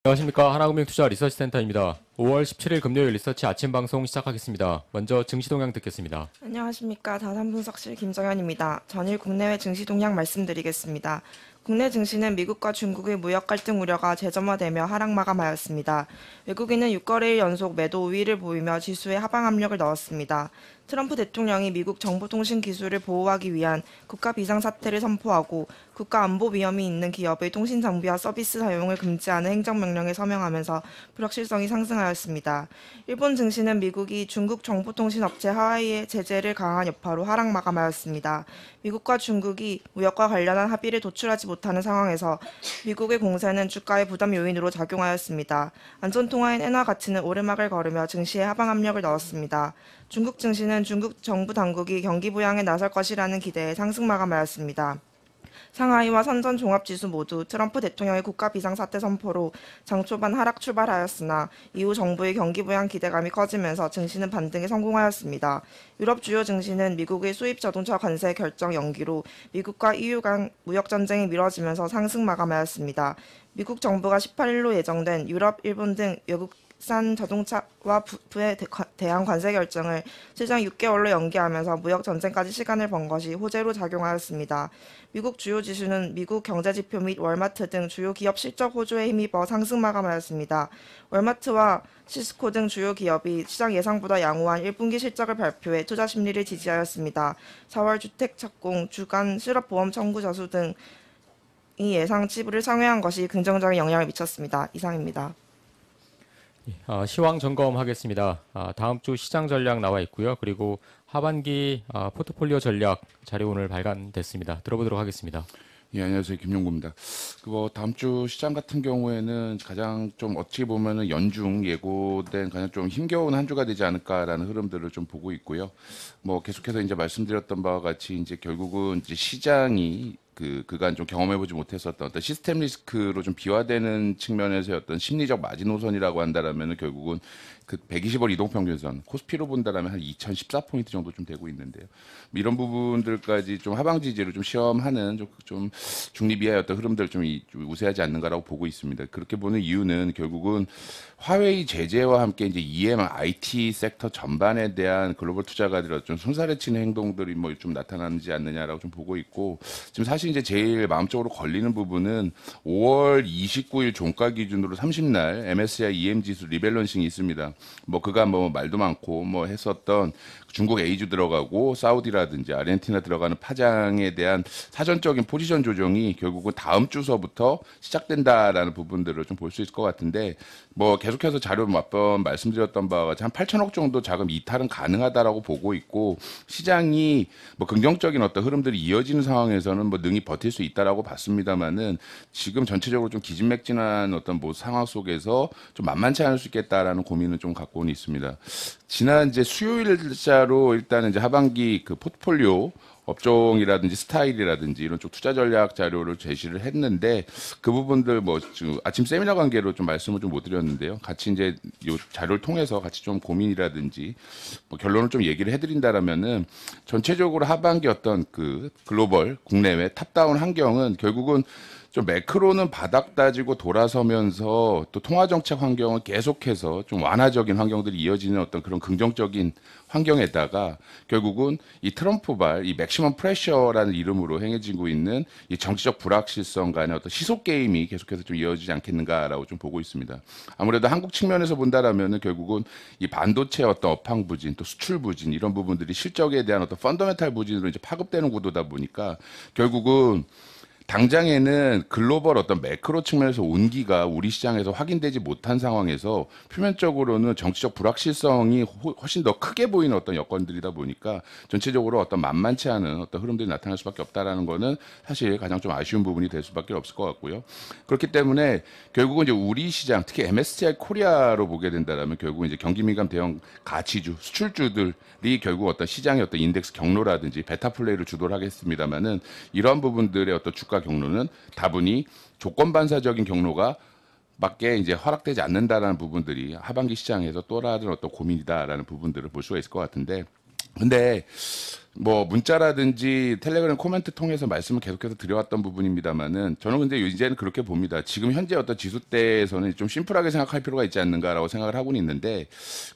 안녕하십니까. 하나금융투자 리서치센터입니다. 5월 17일 금요일 리서치 아침 방송 시작하겠습니다. 먼저 증시 동향 듣겠습니다. 안녕하십니까. 다산분석실 김정현입니다. 전일 국내외 증시 동향 말씀드리겠습니다. 국내 증시는 미국과 중국의 무역 갈등 우려가 재점화되며 하락 마감하였습니다. 외국인은 6거래일 연속 매도 우위를 보이며 지수에 하방 압력을 넣었습니다. 트럼프 대통령이 미국 정보통신 기술을 보호하기 위한 국가 비상사태를 선포하고 국가 안보 위험이 있는 기업의 통신 장비와 서비스 사용을 금지하는 행정명령에 서명하면서 불확실성이 상승하였습니다. 일본 증시는 미국이 중국 정보통신업체 하와이의 제재를 강화한 여파로 하락 마감하였습니다. 미국과 중국이 무역과 관련한 합의를 도출하지 못하는 상황에서 미국의 공세는 주가의 부담 요인으로 작용하였습니다. 안전통화인 엔화 가치는 오르막을 걸으며 증시에 하방 압력을 넣었습니다. 중국 증시는 중국 정부 당국이 경기 부양에 나설 것이라는 기대에 상승 마감하였습니다. 상하이와 선전 종합지수 모두 트럼프 대통령의 국가 비상사태 선포로 장 초반 하락 출발하였으나 이후 정부의 경기 부양 기대감이 커지면서 증시는 반등에 성공하였습니다. 유럽 주요 증시는 미국의 수입 자동차 관세 결정 연기로 미국과 EU 간 무역 전쟁이 미뤄지면서 상승 마감하였습니다. 미국 정부가 18일로 예정된 유럽, 일본 등 외국산 자동차와 부품에 대한 관세 결정을 최장 6개월로 연기하면서 무역 전쟁까지 시간을 번 것이 호재로 작용하였습니다. 미국 주요 지수는 미국 경제지표 및 월마트 등 주요 기업 실적 호조에 힘입어 상승 마감하였습니다. 월마트와 시스코 등 주요 기업이 시장 예상보다 양호한 1분기 실적을 발표해 투자 심리를 지지하였습니다. 4월 주택 착공, 주간 실업보험 청구 저수 등이 예상 치부를 상회한 것이 긍정적인 영향을 미쳤습니다. 이상입니다. 시황 점검하겠습니다. 다음 주 시장 전략 나와 있고요. 그리고 하반기 포트폴리오 전략 자료 오늘 발간됐습니다. 들어보도록 하겠습니다. 예, 안녕하세요. 김용구입니다. 다음 주 시장 같은 경우에는 가장 좀 어찌 보면은 연중 예고된 가장 좀 힘겨운 한 주가 되지 않을까라는 흐름들을 좀 보고 있고요. 계속해서 이제 말씀드렸던 바와 같이 이제 결국은 이제 시장이 그간 좀 경험해보지 못했었던 어떤 시스템 리스크로 좀 비화되는 측면에서의 어떤 심리적 마지노선이라고 한다라면은 결국은 그 120월 이동평균선 코스피로 본다라면 한 2014포인트 정도 좀 되고 있는데요. 이런 부분들까지 좀 하방 지지를 좀 시험하는 좀 중립 이하의 어떤 흐름들 좀 우세하지 않는가라고 보고 있습니다. 그렇게 보는 이유는 결국은 화웨이 제재와 함께 이제 EM, IT 섹터 전반에 대한 글로벌 투자가들의 좀 손살에 치는 행동들이 좀 나타나지 않느냐라고 좀 보고 있고, 지금 사실 이제 제일 마음적으로 걸리는 부분은 5월 29일 종가 기준으로 30날 MSCI EM 지수 리밸런싱이 있습니다. 그간 말도 많고 했었던 중국 A주 들어가고 사우디라든지 아르헨티나 들어가는 파장에 대한 사전적인 포지션 조정이 결국은 다음 주서부터 시작된다라는 부분들을 좀 볼 수 있을 것 같은데, 계속해서 자료 몇 번 말씀드렸던 바와 같이 한 8천억 정도 자금 이탈은 가능하다라고 보고 있고, 시장이 긍정적인 어떤 흐름들이 이어지는 상황에서는 능히 버틸 수 있다라고 봤습니다만은, 지금 전체적으로 좀 기진맥진한 어떤 상황 속에서 좀 만만치 않을 수 있겠다라는 고민은 좀 갖고는 있습니다. 지난 이제 수요일자로 일단은 이제 하반기 그 포트폴리오 업종이라든지 스타일이라든지 이런 쪽 투자 전략 자료를 제시를 했는데, 그 부분들 지금 아침 세미나 관계로 좀 말씀을 좀 못 드렸는데요. 같이 이제 요 자료를 통해서 같이 좀 고민이라든지 결론을 좀 얘기를 해드린다라면은, 전체적으로 하반기 어떤 그 글로벌 국내외 탑다운 환경은 결국은 좀 매크로는 바닥 다지고 돌아서면서 또 통화정책 환경은 계속해서 좀 완화적인 환경들이 이어지는 어떤 그런 긍정적인 환경에다가, 결국은 이 트럼프발 이 맥시멈 프레셔라는 이름으로 행해지고 있는 이 정치적 불확실성 간의 어떤 시속 게임이 계속해서 좀 이어지지 않겠는가라고 좀 보고 있습니다. 아무래도 한국 측면에서 본다라면은 결국은 이 반도체 어떤 업황 부진, 또 수출 부진 이런 부분들이 실적에 대한 어떤 펀더멘탈 부진으로 이제 파급되는 구도다 보니까, 결국은 당장에는 글로벌 어떤 매크로 측면에서 온기가 우리 시장에서 확인되지 못한 상황에서 표면적으로는 정치적 불확실성이 훨씬 더 크게 보이는 어떤 여건들이다 보니까, 전체적으로 어떤 만만치 않은 어떤 흐름들이 나타날 수밖에 없다라는 거는 사실 가장 좀 아쉬운 부분이 될 수밖에 없을 것 같고요. 그렇기 때문에 결국은 이제 우리 시장, 특히 MSCI 코리아로 보게 된다라면 결국은 이제 경기 민감 대형 가치주, 수출주들이 결국 어떤 시장의 어떤 인덱스 경로라든지 베타 플레이를 주도를 하겠습니다만은, 이러한 부분들의 어떤 주가 경로는 다분히 조건 반사적인 경로가 밖에 이제 허락되지 않는다라는 부분들이 하반기 시장에서 또 다른 어떤 고민이다라는 부분들을 볼 수가 있을 것 같은데, 근데 뭐 문자라든지 텔레그램 코멘트 통해서 말씀을 계속해서 드려왔던 부분입니다만은 저는 근데 이제는 그렇게 봅니다. 지금 현재 어떤 지수대에서는 좀 심플하게 생각할 필요가 있지 않는가라고 생각을 하고는 있는데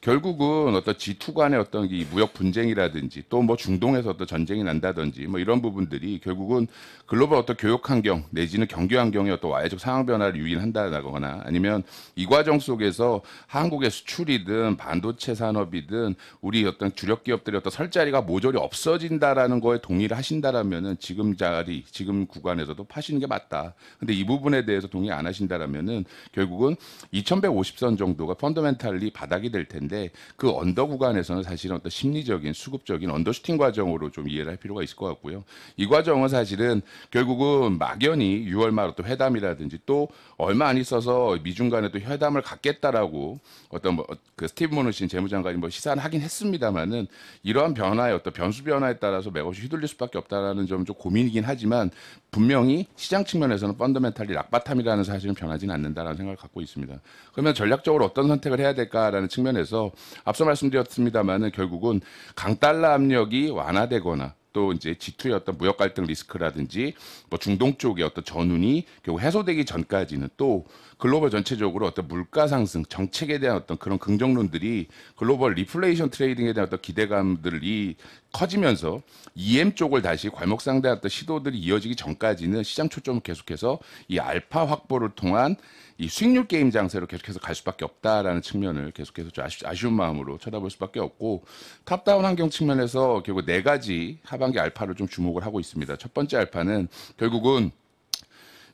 결국은 어떤 G2 간의 어떤 이 무역 분쟁이라든지 또 뭐 중동에서 어떤 전쟁이 난다든지 뭐 이런 부분들이 결국은 글로벌 어떤 교육 환경 내지는 경기 환경의 어떤 와해적 상황 변화를 유인한다거나 아니면 이 과정 속에서 한국의 수출이든 반도체 산업이든 우리 어떤 주력 기업들의 어떤 설 자리가 모조리 없어진다라는 거에 동의를 하신다라면은 지금 자리, 지금 구간에서도 파시는 게 맞다. 근데 이 부분에 대해서 동의 안 하신다라면은 결국은 2150선 정도가 펀더멘탈리 바닥이 될 텐데 그 언더 구간에서는 사실은 어떤 심리적인 수급적인 언더슈팅 과정으로 좀 이해를 할 필요가 있을 것 같고요. 이 과정은 사실은 결국은 막연히 6월 말 어떤 회담이라든지 또 얼마 안 있어서 미중 간에 또 회담을 갖겠다라고 어떤 뭐 그 스티브 모누신 재무장관이 뭐 시사는 하긴 했습니다만은 이러한 변화의 어떤 변수 변화에 따라서 맥없이 휘둘릴 수밖에 없다라는 점 좀 고민이긴 하지만 분명히 시장 측면에서는 펀더멘탈리 락바탐이라는 사실은 변하지는 않는다라는 생각을 갖고 있습니다. 그러면 전략적으로 어떤 선택을 해야 될까라는 측면에서 앞서 말씀드렸습니다만은 결국은 강달러 압력이 완화되거나 또 이제 G2의 어떤 무역 갈등 리스크라든지 뭐 중동 쪽의 어떤 전운이 결국 해소되기 전까지는 또 글로벌 전체적으로 어떤 물가 상승 정책에 대한 어떤 그런 긍정론들이 글로벌 리플레이션 트레이딩에 대한 어떤 기대감들이 커지면서 EM 쪽을 다시 괄목상대한 어떤 시도들이 이어지기 전까지는 시장 초점을 계속해서 이 알파 확보를 통한 이 수익률 게임 장세로 계속해서 갈 수밖에 없다라는 측면을 계속해서 좀 아쉬운 마음으로 쳐다볼 수밖에 없고 탑다운 환경 측면에서 결국 네 가지 하반기 알파를 좀 주목을 하고 있습니다. 첫 번째 알파는 결국은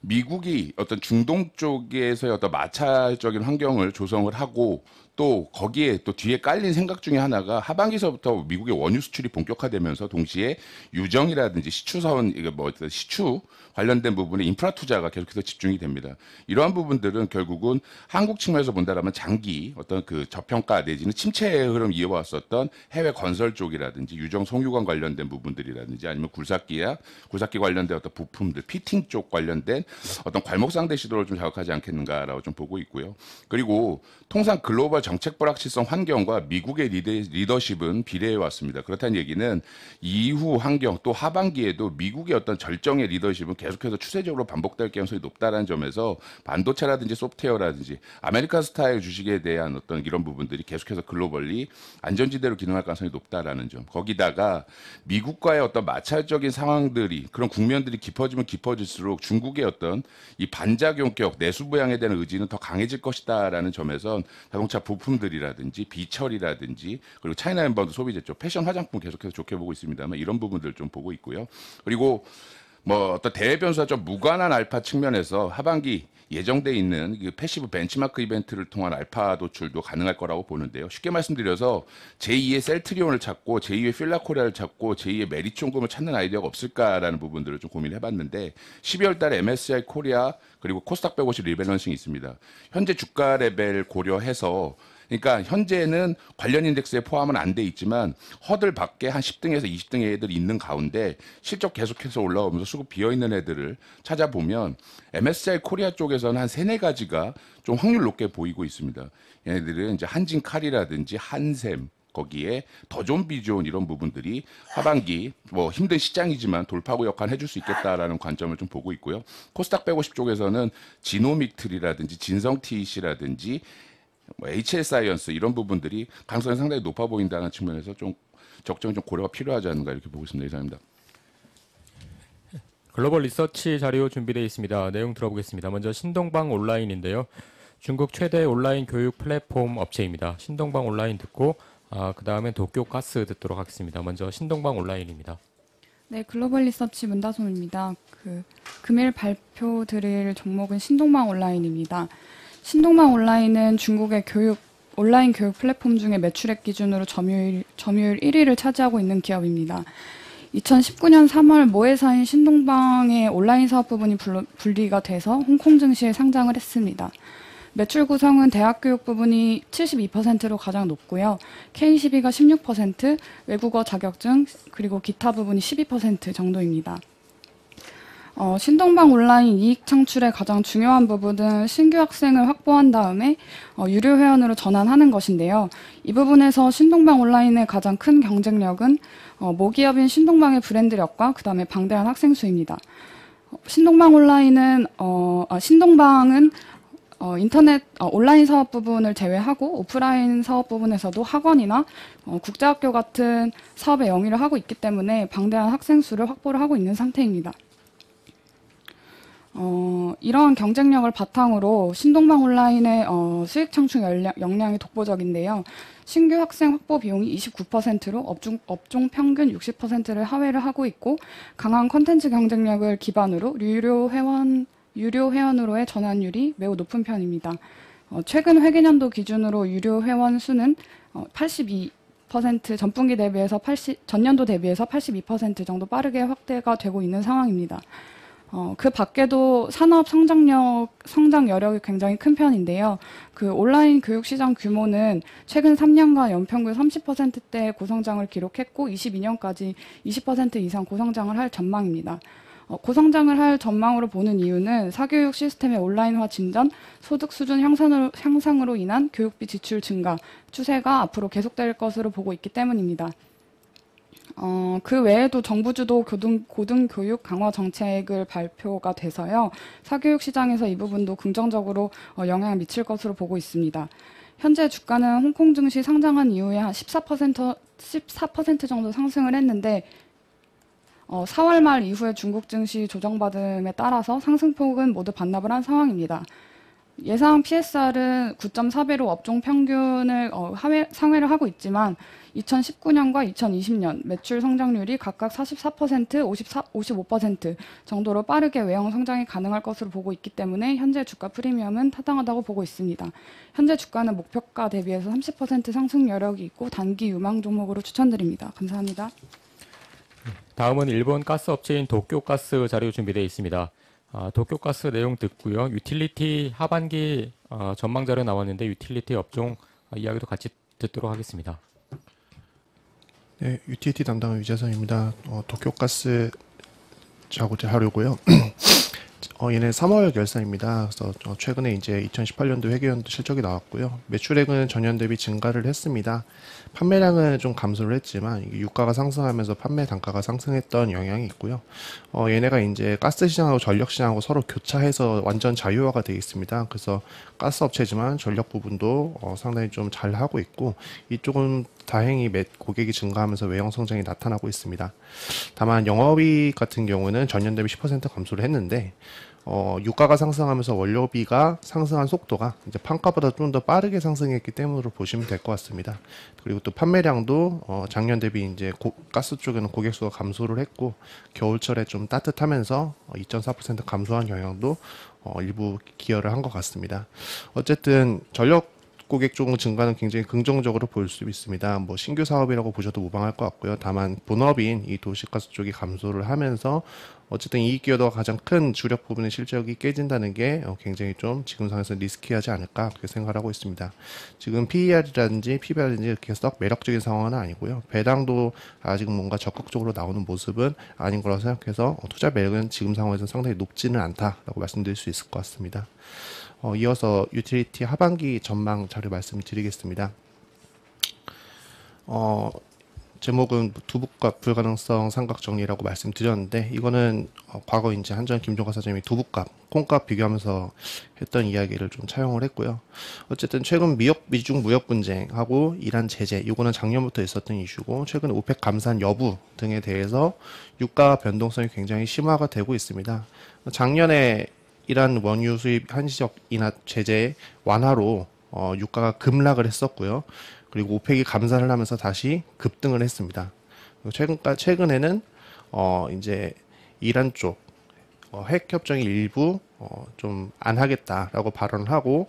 미국이 어떤 중동 쪽에서의 어떤 마찰적인 환경을 조성을 하고 또 거기에 또 뒤에 깔린 생각 중에 하나가 하반기서부터 미국의 원유 수출이 본격화되면서 동시에 유정이라든지 시추사원 이거 뭐 시추 관련된 부분에 인프라 투자가 계속해서 집중이 됩니다. 이러한 부분들은 결국은 한국 측면에서 본다라면 장기 어떤 그 저평가 내지는 침체의 흐름 이어왔었던 해외 건설 쪽이라든지 유정 송유관 관련된 부분들이라든지 아니면 굴삭기 관련된 어떤 부품들 피팅 쪽 관련된 어떤 괄목상대 시도를 좀 자극하지 않겠는가라고 좀 보고 있고요. 그리고 통상 글로벌 정책 불확실성 환경과 미국의 리더십은 비례해 왔습니다. 그렇다는 얘기는 이후 환경 또 하반기에도 미국의 어떤 절정의 리더십은 계속해서 추세적으로 반복될 가능성이 높다는 점에서 반도체라든지 소프트웨어라든지 아메리카 스타일 주식에 대한 어떤 이런 부분들이 계속해서 글로벌리 안전지대로 기능할 가능성이 높다라는 점. 거기다가 미국과의 어떤 마찰적인 상황들이 그런 국면들이 깊어지면 깊어질수록 중국의 어떤 이 반작용격 내수부양에 대한 의지는 더 강해질 것이다라는 점에선 자동차 부품들이라든지 비철이라든지 그리고 차이나 인바운드 소비재 쪽 패션 화장품 계속해서 좋게 보고 있습니다만 이런 부분들 좀 보고 있고요. 그리고 뭐 어떤 대외 변수와 좀 무관한 알파 측면에서 하반기 예정돼 있는 그 패시브 벤치마크 이벤트를 통한 알파 도출도 가능할 거라고 보는데요. 쉽게 말씀드려서 제2의 셀트리온을 찾고 제2의 필라코리아를 찾고 제2의 메리총금을 찾는 아이디어가 없을까라는 부분들을 좀 고민해봤는데 12월 달에 MSCI 코리아 그리고 코스닥 150 리밸런싱이 있습니다. 현재 주가 레벨 고려해서 그러니까 현재는 관련 인덱스에 포함은 안 돼 있지만 허들 밖에 한 10등에서 20등의 애들이 있는 가운데 실적 계속해서 올라오면서 수급 비어있는 애들을 찾아보면 MSCI 코리아 쪽에서는 한 3-4가지가 좀 확률 높게 보이고 있습니다. 얘네들은 이제 한진칼이라든지 한샘 거기에 더 좋은 비좋은 이런 부분들이 하반기 뭐 힘든 시장이지만 돌파구 역할을 해줄 수 있겠다라는 관점을 좀 보고 있고요. 코스닥 150 쪽에서는 지노믹틀이라든지 진성TEC라든지 뭐 HL 사이언스 이런 부분들이 가능성이 상당히 높아 보인다는 측면에서 좀 적정히 좀 고려가 필요하지 않는가 이렇게 보고 있습니다. 이상입니다. 글로벌 리서치 자료 준비되어 있습니다. 내용 들어보겠습니다. 먼저 신동방 온라인인데요. 중국 최대 온라인 교육 플랫폼 업체입니다. 신동방 온라인 듣고 그 다음에 도쿄가스 듣도록 하겠습니다. 먼저 신동방 온라인입니다. 네, 글로벌 리서치 문다솜입니다. 금일 발표 드릴 종목은 신동방 온라인입니다. 신동방 온라인은 중국의 온라인 교육 플랫폼 중에 매출액 기준으로 점유율 1위를 차지하고 있는 기업입니다. 2019년 3월 모회사인 신동방의 온라인 사업 부분이 분리가 돼서 홍콩 증시에 상장을 했습니다. 매출 구성은 대학 교육 부분이 72%로 가장 높고요. K12가 16%, 외국어 자격증, 그리고 기타 부분이 12% 정도입니다. 신동방 온라인 이익 창출의 가장 중요한 부분은 신규 학생을 확보한 다음에 유료 회원으로 전환하는 것인데요. 이 부분에서 신동방 온라인의 가장 큰 경쟁력은 모기업인 신동방의 브랜드력과 그 다음에 방대한 학생 수입니다. 신동방은 인터넷 온라인 사업 부분을 제외하고 오프라인 사업 부분에서도 학원이나 국제학교 같은 사업의 영위를 하고 있기 때문에 방대한 학생 수를 확보를 하고 있는 상태입니다. 이러한 경쟁력을 바탕으로 신동방 온라인의 수익 창출 역량이 독보적인데요. 신규 학생 확보 비용이 29%로 업종 평균 60%를 하회를 하고 있고 강한 콘텐츠 경쟁력을 기반으로 유료 회원으로의 전환율이 매우 높은 편입니다. 최근 회계년도 기준으로 유료 회원 수는 82% 전분기 대비해서 전년도 대비해서 82% 정도 빠르게 확대가 되고 있는 상황입니다. 그 밖에도 산업 성장 여력이 굉장히 큰 편인데요. 그 온라인 교육 시장 규모는 최근 3년간 연평균 30%대 고성장을 기록했고 22년까지 20% 이상 고성장을 할 전망입니다. 고성장을 할 전망으로 보는 이유는 사교육 시스템의 온라인화 진전, 소득 수준 향상으로 인한 교육비 지출 증가 추세가 앞으로 계속될 것으로 보고 있기 때문입니다. 그 외에도 정부 주도 고등교육 강화 정책을 발표가 돼서요. 사교육 시장에서 이 부분도 긍정적으로 영향을 미칠 것으로 보고 있습니다. 현재 주가는 홍콩 증시 상장한 이후에 한 14% 정도 상승을 했는데 4월 말 이후에 중국 증시 조정받음에 따라서 상승폭은 모두 반납을 한 상황입니다. 예상 PSR은 9.4배로 업종 평균을 상회를 하고 있지만 2019년과 2020년 매출 성장률이 각각 44%, 55% 정도로 빠르게 외형 성장이 가능할 것으로 보고 있기 때문에 현재 주가 프리미엄은 타당하다고 보고 있습니다. 현재 주가는 목표가 대비해서 30% 상승 여력이 있고 단기 유망 종목으로 추천드립니다. 감사합니다. 다음은 일본 가스 업체인 도쿄가스 자료 준비되어 있습니다. 도쿄가스 내용 듣고요. 유틸리티 하반기 전망 자료 나왔는데 유틸리티 업종 이야기도 같이 듣도록 하겠습니다. 네, 유틸리티 담당의 유재성입니다. 도쿄가스 자료고요. 얘는 3월 결산입니다. 그래서 최근에 이제 2018년도 회계연도 실적이 나왔고요. 매출액은 전년 대비 증가를 했습니다. 판매량은 좀 감소를 했지만 유가가 상승하면서 판매 단가가 상승했던 영향이 있고요. 얘네가 이제 가스 시장하고 전력 시장하고 서로 교차해서 완전 자유화가 되어 있습니다. 그래서 가스 업체지만 전력 부분도 상당히 좀 잘 하고 있고 이쪽은 다행히 고객이 증가하면서 외형 성장이 나타나고 있습니다. 다만 영업이익 같은 경우는 전년 대비 10% 감소를 했는데 유가가 상승하면서 원료비가 상승한 속도가 이제 판가보다 좀 더 빠르게 상승했기 때문으로 보시면 될 것 같습니다. 그리고 또 판매량도 작년 대비 이제 가스 쪽에는 고객 수가 감소를 했고 겨울철에 좀 따뜻하면서 2.4% 감소한 영향도 일부 기여를 한 것 같습니다. 어쨌든 전력 고객 쪽 증가는 굉장히 긍정적으로 볼 수 있습니다. 뭐 신규 사업이라고 보셔도 무방할 것 같고요. 다만 본업인 이 도시가스 쪽이 감소를 하면서 어쨌든 이익 기여도가 가장 큰 주력 부분의 실적이 깨진다는 게 굉장히 좀 지금 상황에서 리스키하지 않을까 그렇게 생각을 하고 있습니다. 지금 PER이라든지 PBR이라든지 이렇게 썩 매력적인 상황은 아니고요. 배당도 아직 뭔가 적극적으로 나오는 모습은 아닌 거라고 생각해서 투자 매력은 지금 상황에서 상당히 높지는 않다라고 말씀드릴 수 있을 것 같습니다. 이어서 유틸리티 하반기 전망 자료 말씀드리겠습니다. 제목은 두부값 불가능성 삼각 정리라고 말씀드렸는데 이거는 과거 이제 한전 김종과 사장님이 두부값, 콩값 비교하면서 했던 이야기를 좀 차용을 했고요. 어쨌든 최근 미중 무역 분쟁하고 이란 제재, 이거는 작년부터 있었던 이슈고 최근 오펙 감산 여부 등에 대해서 유가 변동성이 굉장히 심화가 되고 있습니다. 작년에 이란 원유 수입 한시적 인하 제재 완화로 유가가 급락을 했었고요. 그리고 오펙이 감산을 하면서 다시 급등을 했습니다. 최근에는 이제 이란 쪽 핵 협정의 일부 좀 안 하겠다라고 발언을 하고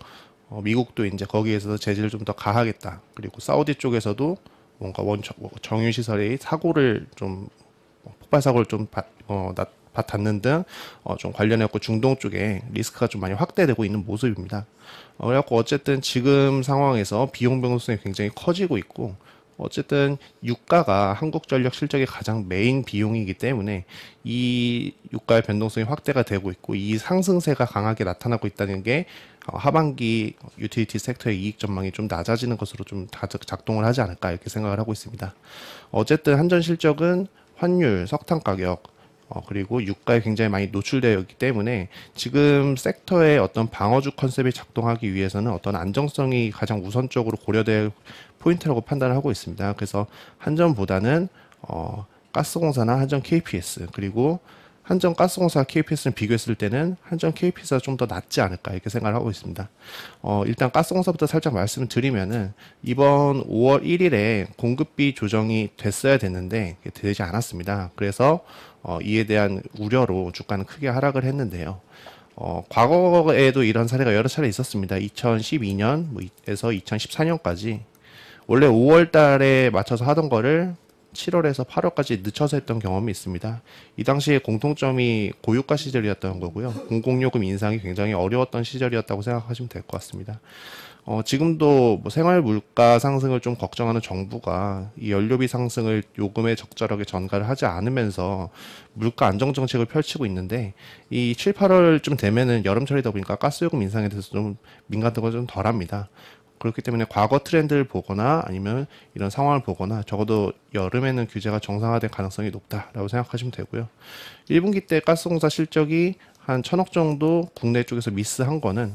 미국도 이제 거기에서 제재를 좀 더 가하겠다. 그리고 사우디 쪽에서도 뭔가 정유 시설의 사고를 좀 폭발 사고를 좀 닿는 등 좀 관련해서 중동 쪽에 리스크가 좀 많이 확대되고 있는 모습입니다. 그래갖고 어쨌든 지금 상황에서 비용 변동성이 굉장히 커지고 있고 어쨌든 유가가 한국전력 실적의 가장 메인 비용이기 때문에 이 유가의 변동성이 확대가 되고 있고 이 상승세가 강하게 나타나고 있다는 게 하반기 유틸리티 섹터의 이익 전망이 좀 낮아지는 것으로 좀 작동을 하지 않을까 이렇게 생각을 하고 있습니다. 어쨌든 한전 실적은 환율, 석탄 가격 그리고 유가에 굉장히 많이 노출되어 있기 때문에 지금 섹터의 어떤 방어주 컨셉이 작동하기 위해서는 어떤 안정성이 가장 우선적으로 고려될 포인트라고 판단을 하고 있습니다. 그래서 한전보다는 가스공사나 한전 KPS 그리고 한전 가스공사 KPS를 비교했을 때는 한전 KPS가 좀 더 낫지 않을까 이렇게 생각을 하고 있습니다. 일단 가스공사부터 살짝 말씀을 드리면은 이번 5월 1일에 공급비 조정이 됐어야 됐는데 되지 않았습니다. 그래서 이에 대한 우려로 주가는 크게 하락을 했는데요. 과거에도 이런 사례가 여러 차례 있었습니다. 2012년에서 2014년까지 원래 5월 달에 맞춰서 하던 거를 7월에서 8월까지 늦춰서 했던 경험이 있습니다. 이 당시에 공통점이 고유가 시절이었던 거고요. 공공요금 인상이 굉장히 어려웠던 시절이었다고 생각하시면 될 것 같습니다. 지금도 뭐 생활 물가 상승을 좀 걱정하는 정부가 이 연료비 상승을 요금에 적절하게 전가를 하지 않으면서 물가 안정 정책을 펼치고 있는데 이 7, 8월쯤 되면은 여름철이다 보니까 가스요금 인상에 대해서 좀 민감도가 좀 덜합니다. 그렇기 때문에 과거 트렌드를 보거나 아니면 이런 상황을 보거나 적어도 여름에는 규제가 정상화될 가능성이 높다라고 생각하시면 되고요. 1분기 때 가스공사 실적이 한 1,000억 정도 국내 쪽에서 미스한 거는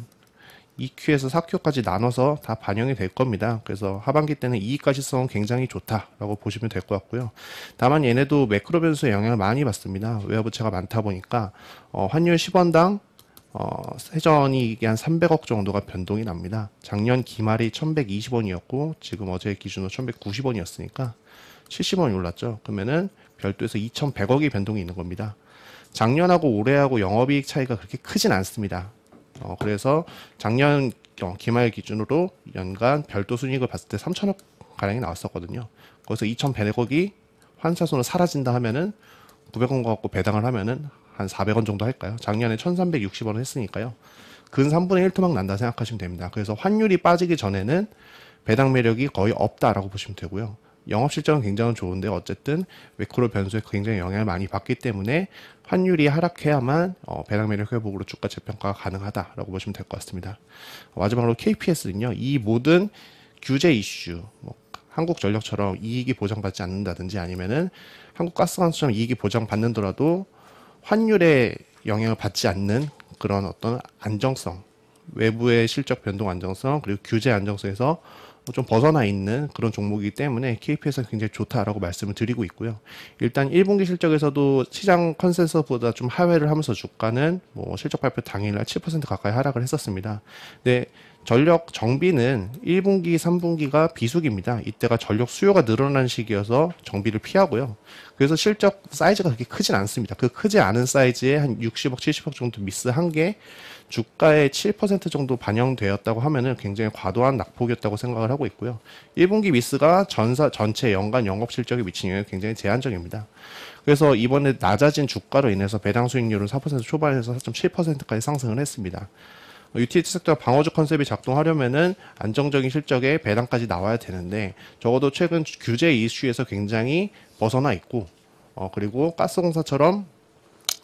2Q에서 4Q까지 나눠서 다 반영이 될 겁니다. 그래서 하반기 때는 이익가시성은 굉장히 좋다라고 보시면 될 것 같고요. 다만 얘네도 매크로 변수의 영향을 많이 받습니다. 외화부채가 많다 보니까 환율 10원당 세전이 이게 한 300억 정도가 변동이 납니다. 작년 기말이 1120원이었고 지금 어제 기준으로 1190원이었으니까 70원이 올랐죠. 그러면은 별도에서 2100억이 변동이 있는 겁니다. 작년하고 올해하고 영업이익 차이가 그렇게 크진 않습니다. 그래서 작년 기말 기준으로 연간 별도 순이익을 봤을 때 3천억 가량이 나왔었거든요. 거기서 2,100억이 환차손으로 사라진다 하면은 900원 갖고 배당을 하면은 한 400원 정도 할까요? 작년에 1360원을 했으니까요. 근 3분의 1토막 난다 생각하시면 됩니다. 그래서 환율이 빠지기 전에는 배당 매력이 거의 없다라고 보시면 되고요. 영업 실적은 굉장히 좋은데 어쨌든 매크로 변수에 굉장히 영향을 많이 받기 때문에 환율이 하락해야만 배당 매력 회복으로 주가 재평가가 가능하다라고 보시면 될 것 같습니다. 마지막으로 KPS는요. 이 모든 규제 이슈, 한국전력처럼 이익이 보장받지 않는다든지 아니면은 한국가스관수처럼 이익이 보장받는더라도 환율에 영향을 받지 않는 그런 어떤 안정성, 외부의 실적 변동 안정성 그리고 규제 안정성에서 좀 벗어나 있는 그런 종목이기 때문에 KPS가 굉장히 좋다라고 말씀을 드리고 있고요. 일단 1분기 실적에서도 시장 컨센서스보다 좀 하회를 하면서 주가는 실적 발표 당일날 7% 가까이 하락을 했었습니다. 근데 전력 정비는 1분기, 3분기가 비수기입니다. 이때가 전력 수요가 늘어나는 시기여서 정비를 피하고요. 그래서 실적 사이즈가 그렇게 크진 않습니다. 그 크지 않은 사이즈에 한 60억, 70억 정도 미스한 게 주가의 7% 정도 반영되었다고 하면은 굉장히 과도한 낙폭이었다고 생각을 하고 있고요. 1분기 미스가 전체 연간 영업 실적에 미친 영향이 굉장히 제한적입니다. 그래서 이번에 낮아진 주가로 인해서 배당 수익률은 4% 초반에서 4.7%까지 상승을 했습니다. 유틸리티 섹터가 방어주 컨셉이 작동하려면은 안정적인 실적에 배당까지 나와야 되는데 적어도 최근 규제 이슈에서 굉장히 벗어나 있고 그리고 가스공사처럼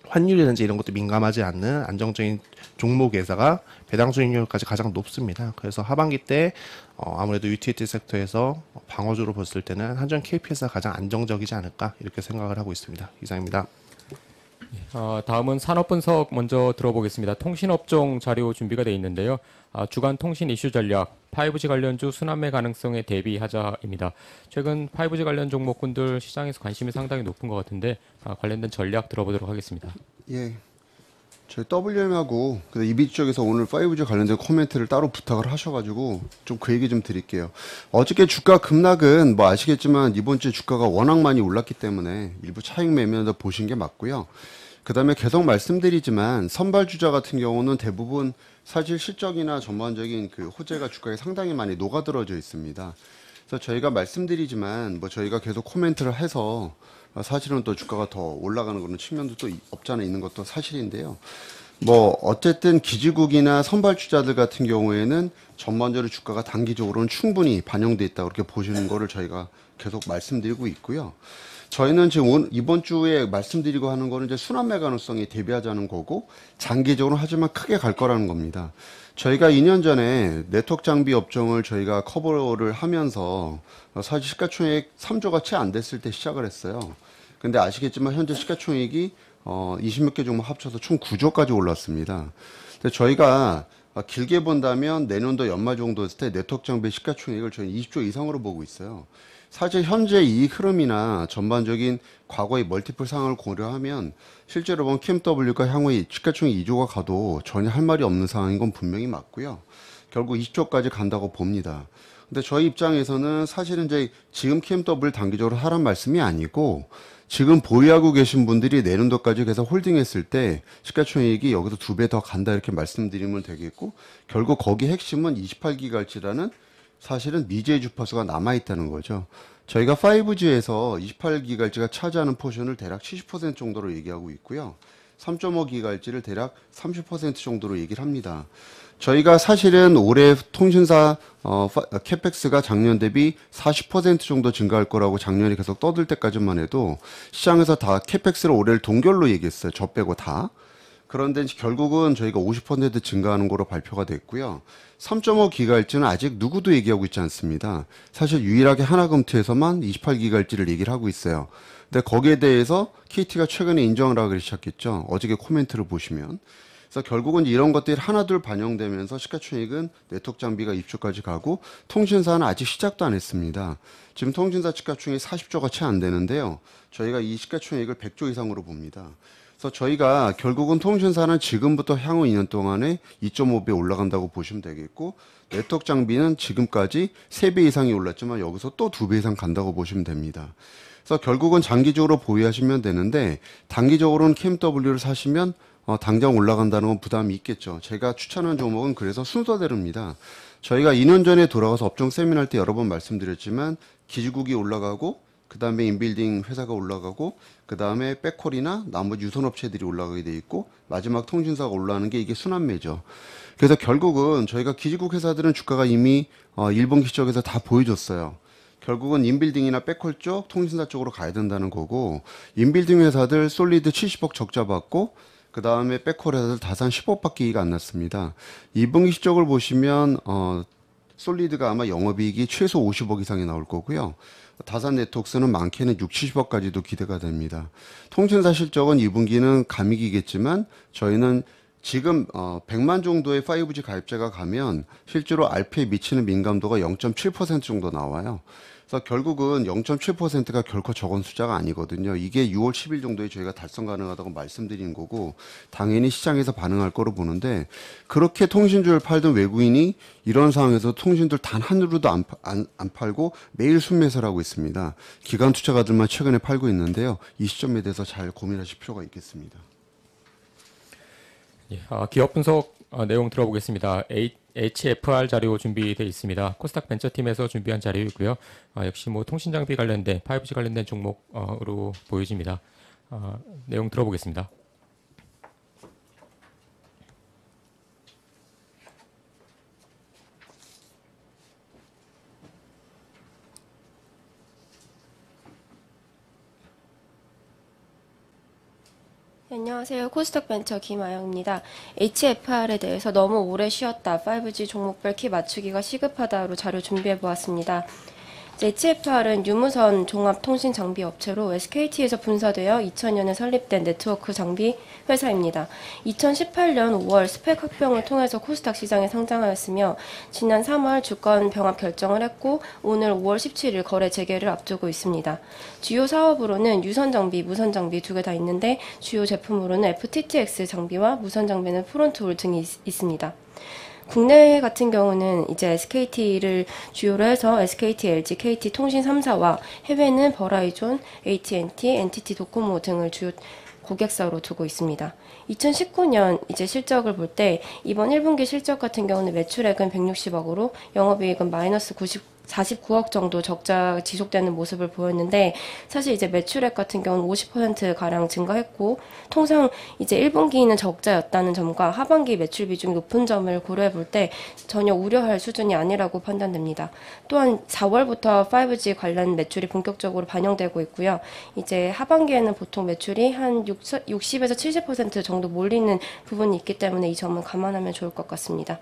환율이라든지 이런 것도 민감하지 않는 안정적인 종목에다가 배당 수익률까지 가장 높습니다. 그래서 하반기 때 아무래도 유틸리티 섹터에서 방어주로 봤을 때는 한전 KPS가 가장 안정적이지 않을까 이렇게 생각을 하고 있습니다. 이상입니다. 다음은 산업 분석 먼저 들어보겠습니다. 통신업종 자료 준비가 되어 있는데요. 주간 통신 이슈 전략, 5G 관련주 순환매 가능성에 대비하자입니다. 최근 5G 관련 종목군들 시장에서 관심이 상당히 높은 것 같은데 관련된 전략 들어보도록 하겠습니다. 예. 저희 WM하고 이비 쪽에서 오늘 5G 관련된 코멘트를 따로 부탁을 하셔가지고 좀 그 얘기 좀 드릴게요. 어저께 주가 급락은 뭐 아시겠지만 이번 주에 주가가 워낙 많이 올랐기 때문에 일부 차익 매매도 보신 게 맞고요. 그 다음에 계속 말씀드리지만 선발주자 같은 경우는 대부분 사실 실적이나 전반적인 그 호재가 주가에 상당히 많이 녹아들어져 있습니다. 그래서 저희가 말씀드리지만 뭐 저희가 계속 코멘트를 해서 사실은 또 주가가 더 올라가는 그런 측면도 또 없지 않아 있는 것도 사실인데요. 뭐 어쨌든 기지국이나 선발주자들 같은 경우에는 전반적으로 주가가 단기적으로는 충분히 반영돼 있다 그렇게 보시는 거를 저희가 계속 말씀드리고 있고요. 저희는 지금 이번 주에 말씀드리고 하는 거는 이제 순환매 가능성에 대비하자는 거고 장기적으로 하지만 크게 갈 거라는 겁니다. 저희가 2년 전에 네트워크 장비 업종을 저희가 커버를 하면서 사실 시가총액 3조가 채 안 됐을 때 시작을 했어요. 근데 아시겠지만 현재 시가총액이 20몇 개 종목 합쳐서 총 9조까지 올랐습니다. 근데 저희가 길게 본다면 내년도 연말 정도 했을 때 네트워크 장비 시가총액을 저희는 20조 이상으로 보고 있어요. 사실 현재 이 흐름이나 전반적인 과거의 멀티플 상황을 고려하면 실제로 보면 KMW가 향후에 시가총액 2조가 가도 전혀 할 말이 없는 상황인 건 분명히 맞고요. 결국 20조까지 간다고 봅니다. 근데 저희 입장에서는 사실은 이제 지금 KMW를 단기적으로 하란 말씀이 아니고 지금 보유하고 계신 분들이 내년도까지 계속 홀딩했을 때 시가총액이 여기서 2배 더 간다 이렇게 말씀드리면 되겠고 결국 거기 핵심은 28기가헤르츠라는 사실은 미지의 주파수가 남아있다는 거죠. 저희가 5G에서 28기가헤르츠가 차지하는 포션을 대략 70% 정도로 얘기하고 있고요. 3.5기가헤르츠를 대략 30% 정도로 얘기를 합니다. 저희가 사실은 올해 통신사 캐펙스가 작년 대비 40% 정도 증가할 거라고 작년에 계속 떠들 때까지만 해도 시장에서 다 캐펙스를 올해를 동결로 얘기했어요. 저 빼고 다. 그런데 결국은 저희가 50% 증가하는 거로 발표가 됐고요. 3.5기가헤르츠는 아직 누구도 얘기하고 있지 않습니다. 사실 유일하게 하나금투에서만 28기가헤르츠를 얘기를 하고 있어요. 근데 거기에 대해서 KT가 최근에 인정을 하기 시작했죠. 어저께 코멘트를 보시면. 그래서 결국은 이런 것들이 하나둘 반영되면서 시가총액은 네트워크 장비가 입주까지 가고 통신사는 아직 시작도 안 했습니다. 지금 통신사 시가총액이 40조가 채 안 되는데요. 저희가 이 시가총액을 100조 이상으로 봅니다. 그래서 저희가 결국은 통신사는 지금부터 향후 2년 동안에 2.5배 올라간다고 보시면 되겠고 네트워크 장비는 지금까지 3배 이상이 올랐지만 여기서 또 2배 이상 간다고 보시면 됩니다. 그래서 결국은 장기적으로 보유하시면 되는데 단기적으로는 KMW를 사시면 당장 올라간다는 건 부담이 있겠죠. 제가 추천하는 종목은 그래서 순서대로입니다. 저희가 2년 전에 돌아가서 업종 세미나 때 여러 번 말씀드렸지만 기지국이 올라가고 그 다음에 인빌딩 회사가 올라가고 그 다음에 백콜이나 나머지 유선업체들이 올라가게 돼 있고 마지막 통신사가 올라가는 게 이게 순환매죠. 그래서 결국은 저희가 기지국 회사들은 주가가 이미 1분기 쪽에서 다 보여줬어요. 결국은 인빌딩이나 백콜 쪽 통신사 쪽으로 가야 된다는 거고 인빌딩 회사들 솔리드 70억 적자 받고 그 다음에 백콜 회사들 다산 10억밖에 안 났습니다. 2분기 실적을 보시면 솔리드가 아마 영업이익이 최소 50억 이상이 나올 거고요. 다산 네트워크스는 많게는 6, 70억까지도 기대가 됩니다. 통신사 실적은 2분기는 감익이겠지만 저희는 지금 100만 정도의 5G 가입자가 가면 실제로 RP에 미치는 민감도가 0.7% 정도 나와요. 그래서 결국은 0.7%가 결코 적은 숫자가 아니거든요. 이게 6월 10일 정도에 저희가 달성 가능하다고 말씀드리는 거고 당연히 시장에서 반응할 거로 보는데 그렇게 통신주를 팔던 외국인이 이런 상황에서 통신주를 단 하루도 안 팔고 매일 순매수를 하고 있습니다. 기관 투자가들만 최근에 팔고 있는데요. 이 시점에 대해서 잘 고민하실 필요가 있겠습니다. 예, 기업 분석 내용 들어보겠습니다. HFR 자료 준비되어 있습니다. 코스닥 벤처팀에서 준비한 자료이고요. 역시 뭐 통신장비 관련된 5G 관련된 종목으로 보여집니다. 내용 들어보겠습니다. 안녕하세요. 코스닥 벤처 김아영입니다. HFR에 대해서 너무 오래 쉬었다. 5G 종목별 키 맞추기가 시급하다로 자료 준비해 보았습니다. HFR은 유무선 종합통신 장비 업체로 SKT에서 분사되어 2000년에 설립된 네트워크 장비 회사입니다. 2018년 5월 스펙 합병을 통해서 코스닥 시장에 상장하였으며 지난 3월 주권 병합 결정을 했고 오늘 5월 17일 거래 재개를 앞두고 있습니다. 주요 사업으로는 유선 장비, 무선 장비 두 개 다 있는데 주요 제품으로는 FTTX 장비와 무선 장비는 프론트홀 등이 있습니다. 국내 같은 경우는 이제 SKT를 주요로 해서 SKT, LG, KT 통신 3사와 해외는 버라이존, AT&T, NTT 도코모 등을 주요 고객사로 두고 있습니다. 2019년 이제 실적을 볼 때 이번 1분기 실적 같은 경우는 매출액은 160억으로 영업이익은 마이너스 94 49억 정도 적자 지속되는 모습을 보였는데 사실 이제 매출액 같은 경우는 50% 가량 증가했고 통상 이제 1분기는 적자였다는 점과 하반기 매출 비중이 높은 점을 고려해 볼 때 전혀 우려할 수준이 아니라고 판단됩니다. 또한 4월부터 5G 관련 매출이 본격적으로 반영되고 있고요. 이제 하반기에는 보통 매출이 한 60에서 70% 정도 몰리는 부분이 있기 때문에 이 점은 감안하면 좋을 것 같습니다.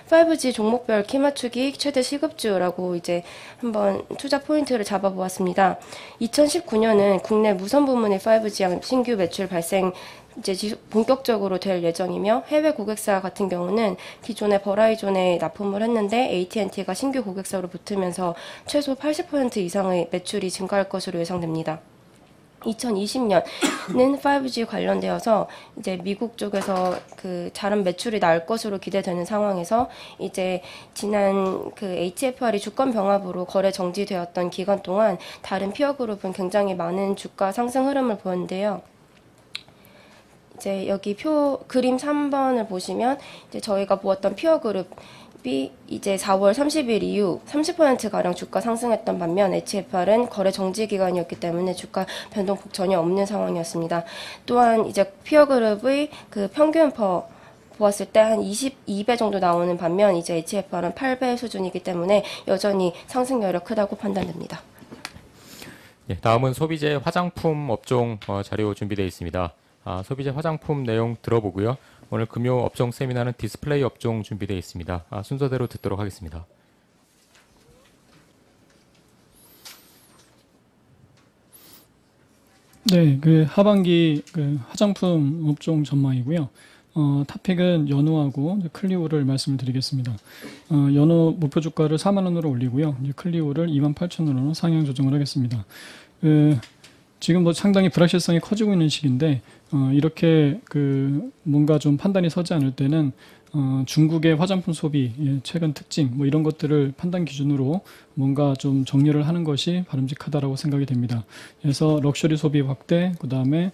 5G 종목별 키 맞추기 최대 시급주라고 이제 한번 투자 포인트를 잡아보았습니다. 2019년은 국내 무선 부문의 5G 신규 매출 발생 이제 본격적으로 될 예정이며 해외 고객사 같은 경우는 기존의 버라이존에 납품을 했는데 AT&T가 신규 고객사로 붙으면서 최소 80% 이상의 매출이 증가할 것으로 예상됩니다. 2020년은 5G 관련되어서 이제 미국 쪽에서 그 다른 매출이 날 것으로 기대되는 상황에서 이제 지난 그 HFR이 주권 병합으로 거래 정지되었던 기간 동안 다른 피어 그룹은 굉장히 많은 주가 상승 흐름을 보였는데요. 이제 여기 그림 3번을 보시면 이제 저희가 보았던 피어 그룹이 이제 4월 30일 이후 30%가량 주가 상승했던 반면 HFR은 거래 정지 기간이었기 때문에 주가 변동폭 전혀 없는 상황이었습니다. 또한 이제 피어 그룹의 그 평균 보았을 때 한 22배 정도 나오는 반면 이제 HFR은 8배 수준이기 때문에 여전히 상승 여력 크다고 판단됩니다. 예, 다음은 소비재 화장품 업종 자료 준비되어 있습니다. 소비재 화장품 내용 들어보고요. 오늘 금요 업종 세미나는 디스플레이 업종 준비되어 있습니다. 순서대로 듣도록 하겠습니다. 네, 그 하반기 그 화장품 업종 전망이고요. 탑픽은 연우하고 클리오를 말씀을 드리겠습니다. 연우 목표 주가를 4만 원으로 올리고요. 이제 클리오를 28,000원으로 상향 조정을 하겠습니다. 지금 뭐 상당히 불확실성이 커지고 있는 시기인데 이렇게 그 뭔가 좀 판단이 서지 않을 때는 중국의 화장품 소비 최근 특징 뭐 이런 것들을 판단 기준으로 뭔가 좀 정리를 하는 것이 바람직하다라고 생각이 됩니다. 그래서 럭셔리 소비 확대, 그 다음에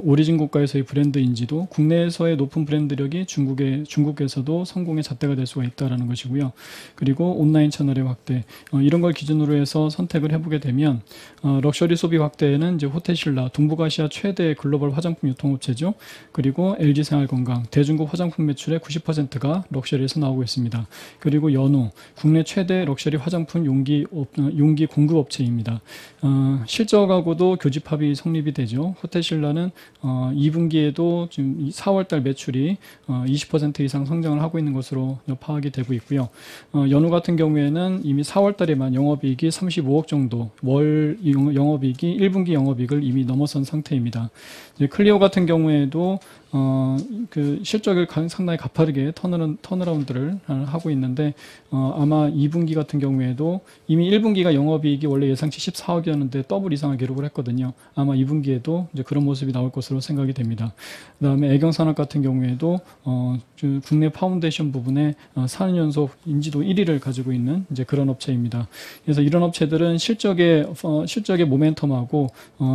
오리진 국가에서의 브랜드 인지도, 국내에서의 높은 브랜드력이 중국에서도 성공의 잣대가 될 수가 있다라는 것이고요. 그리고 온라인 채널의 확대, 이런 걸 기준으로 해서 선택을 해보게 되면 럭셔리 소비 확대에는 이제 호텔신라, 동북아시아 최대 글로벌 화장품 유통업체죠. 그리고 LG생활건강, 대중국 화장품 매출의 90%가 럭셔리에서 나오고 있습니다. 그리고 연우, 국내 최대 럭셔리 화장품 용기 공급 업체입니다. 실적하고도 교집합이 성립이 되죠. 호텔신라는 2분기에도 지금 4월달 매출이 20% 이상 성장을 하고 있는 것으로 파악이 되고 있고요. 연우 같은 경우에는 이미 4월달에만 영업이익이 35억 정도, 월 영업이익이 1분기 영업이익을 이미 넘어선 상태입니다. 이제 클리오 같은 경우에도 그 실적을 상당히 가파르게 턴어라운드를 하고 있는데 아마 2분기 같은 경우에도 이미 1분기가 영업이익이 원래 예상치 14억이었는데 더블 이상을 기록을 했거든요. 아마 2분기에도 이제 그런 모습이 나올 것으로 생각이 됩니다. 그다음에 애경산업 같은 경우에도 국내 파운데이션 부분에 4년 연속 인지도 1위를 가지고 있는 이제 그런 업체입니다. 그래서 이런 업체들은 실적의 모멘텀하고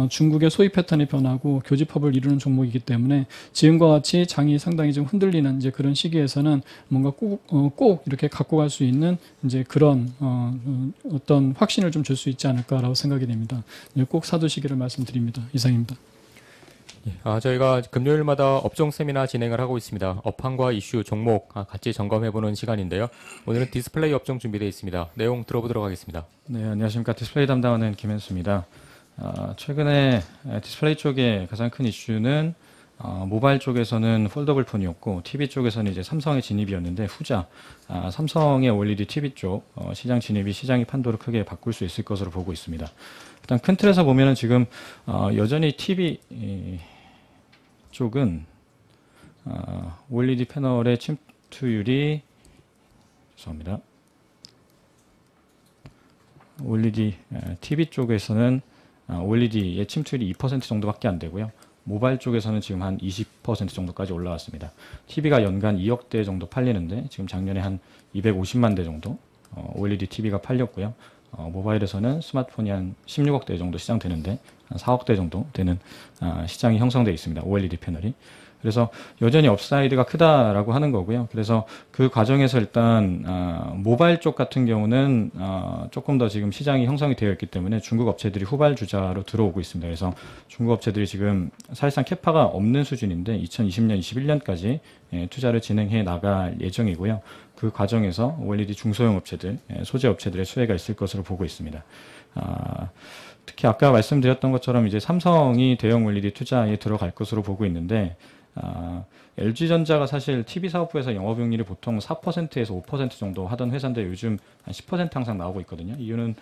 중국의 소비 패턴이 변하고 교집합을 이루는 종목이기 때문에 지금과 같이 장이 상당히 좀 흔들리는 이제 그런 시기에서는 뭔가 꼭 이렇게 갖고 갈 수 있는 이제 그런 어떤 확신을 좀 줄 수 있지 않을까라고 생각이 됩니다. 꼭 사두시기를 말씀드립니다. 이상입니다. 저희가 금요일마다 업종 세미나 진행을 하고 있습니다. 업황과 이슈, 종목 같이 점검해보는 시간인데요. 오늘은 디스플레이 업종 준비되어 있습니다. 내용 들어보도록 하겠습니다. 네, 안녕하십니까. 디스플레이 담당하는 김현수입니다. 최근에 디스플레이 쪽에 가장 큰 이슈는 모바일 쪽에서는 폴더블 폰이었고 TV 쪽에서는 이제 삼성의 진입이었는데 후자 삼성의 OLED TV 쪽 시장 진입이 시장의 판도를 크게 바꿀 수 있을 것으로 보고 있습니다. 일단 큰 틀에서 보면은 지금 여전히 TV 쪽은 OLED 패널의 침투율이 죄송합니다. OLED TV 쪽에서는 OLED의 침투율이 2% 정도밖에 안 되고요. 모바일 쪽에서는 지금 한 20% 정도까지 올라왔습니다. TV가 연간 2억 대 정도 팔리는데 지금 작년에 한 250만 대 정도 OLED TV가 팔렸고요. 모바일에서는 스마트폰이 한 16억 대 정도 시장되는데 한 4억 대 정도 되는 시장이 형성되어 있습니다. OLED 패널이. 그래서 여전히 업사이드가 크다라고 하는 거고요. 그래서 그 과정에서 일단 모바일 쪽 같은 경우는 조금 더 지금 시장이 형성이 되어 있기 때문에 중국 업체들이 후발주자로 들어오고 있습니다. 그래서 중국 업체들이 지금 사실상 캐파가 없는 수준인데 2020년, 21년까지 투자를 진행해 나갈 예정이고요. 그 과정에서 OLED 중소형 업체들, 소재 업체들의 수혜가 있을 것으로 보고 있습니다. 특히 아까 말씀드렸던 것처럼 이제 삼성이 대형 OLED 투자에 들어갈 것으로 보고 있는데, LG전자가 사실 TV 사업부에서 영업이익률이 보통 4%에서 5% 정도 하던 회사인데 요즘 한 10% 항상 나오고 있거든요. 이유는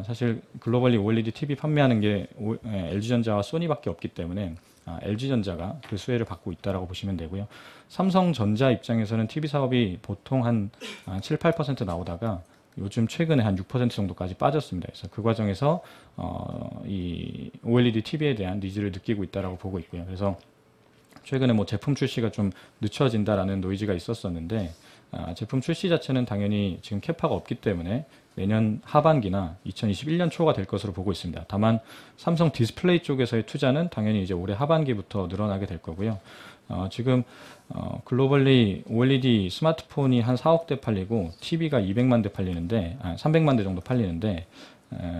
사실 글로벌리 OLED TV 판매하는 게 LG전자와 소니밖에 없기 때문에 LG전자가 그 수혜를 받고 있다라고 보시면 되고요. 삼성전자 입장에서는 TV 사업이 보통 한 7, 8% 나오다가 요즘 최근에 한 6% 정도까지 빠졌습니다. 그래서 그 과정에서 이 OLED TV에 대한 니즈를 느끼고 있다라고 보고 있고요. 그래서 최근에 뭐 제품 출시가 좀 늦춰진다라는 노이즈가 있었었는데 제품 출시 자체는 당연히 지금 캐파가 없기 때문에 내년 하반기나 2021년 초가 될 것으로 보고 있습니다. 다만 삼성 디스플레이 쪽에서의 투자는 당연히 이제 올해 하반기부터 늘어나게 될 거고요. 지금 글로벌리 OLED 스마트폰이 한 4억 대 팔리고 TV가 200만 대 팔리는데 300만 대 정도 팔리는데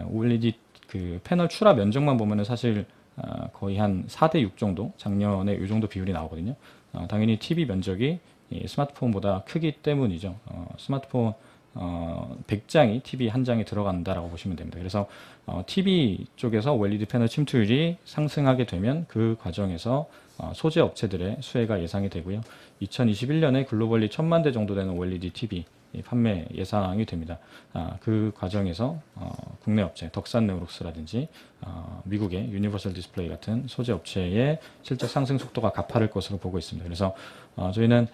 OLED 그 패널 출하 면적만 보면은 사실 거의 한 4대 6 정도 작년에 이 정도 비율이 나오거든요. 당연히 TV 면적이 이 스마트폰보다 크기 때문이죠. 스마트폰 100장이 TV 한 장에 들어간다라고 보시면 됩니다. 그래서 TV 쪽에서 OLED 패널 침투율이 상승하게 되면 그 과정에서 소재 업체들의 수혜가 예상이 되고요. 2021년에 글로벌리 1000만 대 정도 되는 OLED TV 판매 예상이 됩니다. 그 과정에서 국내 업체 덕산 네오룩스라든지 미국의 유니버설 디스플레이 같은 소재 업체의 실적 상승 속도가 가파를 것으로 보고 있습니다. 그래서 저희는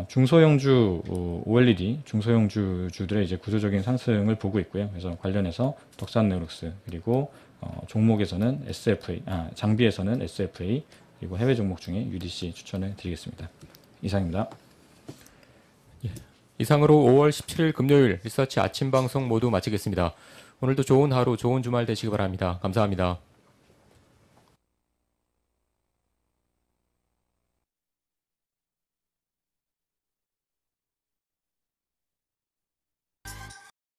중소형주 OLED 중소형주들의 이제 구조적인 상승을 보고 있고요. 그래서 관련해서 덕산 네오룩스 그리고 종목에서는 SFA, 장비에서는 SFA 그리고 해외 종목 중에 UDC 추천을 드리겠습니다. 이상입니다. 이상으로 5월 17일 금요일 리서치 아침 방송 모두 마치겠습니다. 오늘도 좋은 하루, 좋은 주말 되시기 바랍니다. 감사합니다.